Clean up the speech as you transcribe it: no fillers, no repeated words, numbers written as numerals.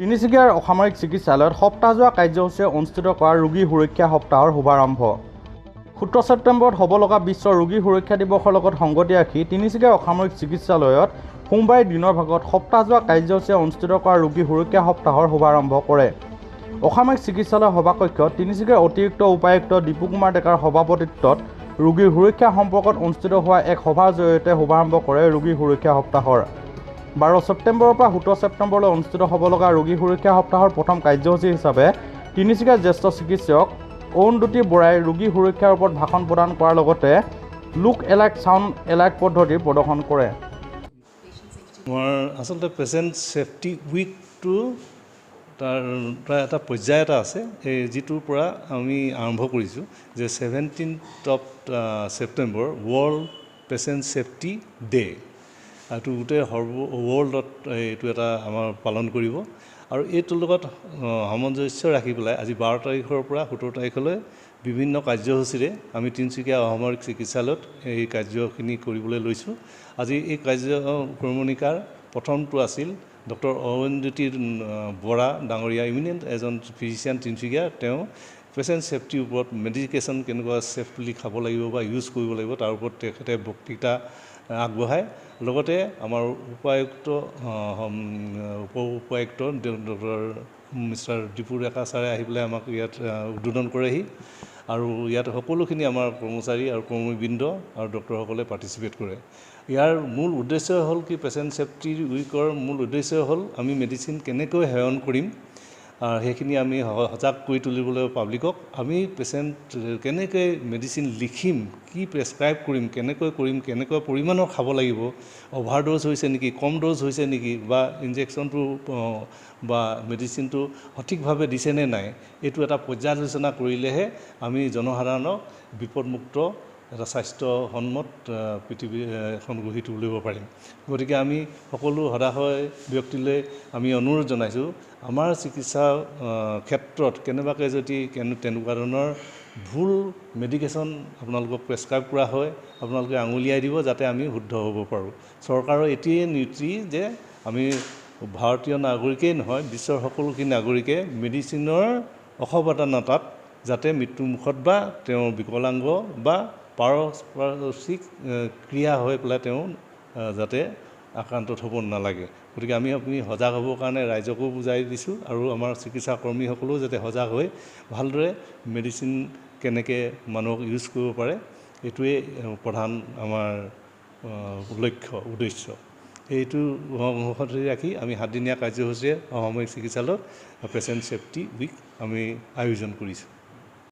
তিনিচুকীয়াৰ অসামৰিক চিকিৎসালয়ত সপ্তাহজোৰা কাৰ্যসূচীৰে অনুষ্ঠিত কৰা ৰোগী সুৰক্ষা সপ্তাহৰ শুভাৰম্ভ। 17 ছেপ্টেম্বৰত হ'ব লগা বিশ্ব ৰোগী সুৰক্ষা দিৱসৰ লগত সংগতি ৰাখি তিনিচুকীয়াৰ অসামৰিক চিকিৎসালয়ত সোমবাৰে দিনৰ ভাগত সপ্তাহজোৰা কাৰ্যসূচীৰে অনুষ্ঠিত কৰা ৰোগী সুৰক্ষা সপ্তাহৰ শুভাৰম্ভ কৰে। অসামৰিক চিকিৎসালয় সভাকক্ষত তিনিচুকীয়াৰ অতিৰিক্ত উপায়ুক্ত দীপু কুমাৰ ডেকাৰ সভাপতিত্বত ৰোগীৰ সুৰক্ষা সম্পৰ্কত অনুষ্ঠিত হোৱা এক সভাৰ জৰিয়তে শুভাৰম্ভ কৰে ৰোগী সুৰক্ষা সপ্তাহৰ। 12 ছেপ্টেম্বৰৰ পৰা 17 ছেপ্টেম্বৰলৈ অনুষ্ঠিত হ'ব লগা ৰোগী সুৰক্ষা সপ্তাহৰ প্ৰথম কাৰ্যসূচী হিচাপে তিনিচুকীয়াৰ জ্যেষ্ঠ চিকিৎসক অৰুণজ্যোতি বৰাই ৰোগী সুৰক্ষাৰ ওপৰত ভাষণ প্ৰদান কৰাৰ লগতে লুক এলাৰ্ট চাউণ্ড এলাৰ্ট পদ্ধতিৰ প্ৰদৰ্শন কৰে। আচলতে পেচেণ্ট ছেফটি উইকটো তাৰ এটা পৰ্যায় এটা আছে, যিটোৰ পৰা আমি আৰম্ভ কৰিছোঁ যে 17th September world patient safety day'. এইটো গোটেই ৱৰ্ল্ডত এইটো এটা আমাৰ পালন কৰিব আৰু এইটোৰ লগত সামঞ্জস্য ৰাখি পেলাই আজি 12 তাৰিখৰ পৰা 17 তাৰিখলৈ বিভিন্ন কাৰ্যসূচীৰে আমি তিনিচুকীয়া অসামৰিক চিকিৎসালয়ত এই কাৰ্যখিনি কৰিবলৈ লৈছোঁ। আজি এই কাৰ্যক্ৰমণিকাৰ প্ৰথমটো আছিল ডক্টৰ অৰুণজ্যোতি বৰা ডাঙৰীয়া, ইমিনেণ্ট এজন ফিজিচিয়ান তিনিচুকীয়া। তেওঁ পেচেণ্ট ছেফটিৰ ওপৰত মেডিকেশ্যন কেনেকুৱা ছেফলি খাব লাগিব বা ইউজ কৰিব লাগিব তাৰ ওপৰত তেখেতে বক্তৃতা আগবঢ়ায়। লগতে আমাৰ উপ উপায়ুক্ত ডক্টৰ মিষ্টাৰ দীপু ডেকা ছাৰে আহি পেলাই আমাক ইয়াত উদ্বোধন কৰেহি আৰু ইয়াত সকলোখিনি আমাৰ কৰ্মচাৰী আৰু কৰ্মীবৃন্দ আৰু ডক্টৰসকলে পাৰ্টিচিপেট কৰে। ইয়াৰ মূল উদ্দেশ্য হ'ল কি, পেচেণ্ট ছেফটি উইকৰ মূল উদ্দেশ্য হ'ল আমি মেডিচিন কেনেকৈ সেৱন কৰিম সেইখিনি আমি সজাগ কৰি তুলিবলৈ পাব্লিকক। আমি পেচেণ্ট কেনেকৈ মেডিচিন লিখিম, কি প্ৰেছক্ৰাইব কৰিম, কেনেকৈ পৰিমাণৰ খাব লাগিব, অভাৰড'জ হৈছে নেকি, কম ড'জ হৈছে নেকি, বা ইনজেকশ্যনটো বা মেডিচিনটো সঠিকভাৱে দিছেনে নাই, এইটো এটা পৰ্যালোচনা কৰিলেহে আমি জনসাধাৰণক বিপদমুক্ত এটা স্বাস্থ্যসন্মত পৃথিৱী এখন গঢ়ি তুলিব পাৰিম। গতিকে আমি সকলো সদাশয় ব্যক্তিলৈ আমি অনুৰোধ জনাইছোঁ, আমাৰ চিকিৎসা ক্ষেত্ৰত কেনেবাকৈ যদি তেনেকুৱা ধৰণৰ ভুল মেডিকেশ্যন আপোনালোকক প্ৰেছক্ৰাইব কৰা হয়, আপোনালোকে আঙুলিয়াই দিব যাতে আমি শুদ্ধ হ'ব পাৰোঁ। চৰকাৰৰ এতিয়াই নীতি যে আমি ভাৰতীয় নাগৰিকেই নহয়, বিশ্বৰ সকলোখিনি নাগৰিকে মেডিচিনৰ অসাৱধানতাত যাতে মৃত্যুমুখত বা তেওঁৰ বিকলাংগ বা পাৰস্পৰিক ক্ৰিয়া হৈ পেলাই তেওঁ যাতে আক্ৰান্তত হ'ব নালাগে। গতিকে আপুনি সজাগ হ'বৰ কাৰণে ৰাইজকো বুজাই দিছোঁ আৰু আমাৰ চিকিৎসা কৰ্মীসকলেও যাতে সজাগ হৈ ভালদৰে মেডিচিন কেনেকৈ মানুহক ইউজ কৰিব পাৰে, এইটোৱেই প্ৰধান আমাৰ উদ্দেশ্য। এইটো অনুসৰি ৰাখি আমি 7 দিনীয়া কাৰ্যসূচীৰে অসামৰিক চিকিৎসালয়ত পেচেণ্ট ছেফটি উইক আমি আয়োজন কৰিছোঁ।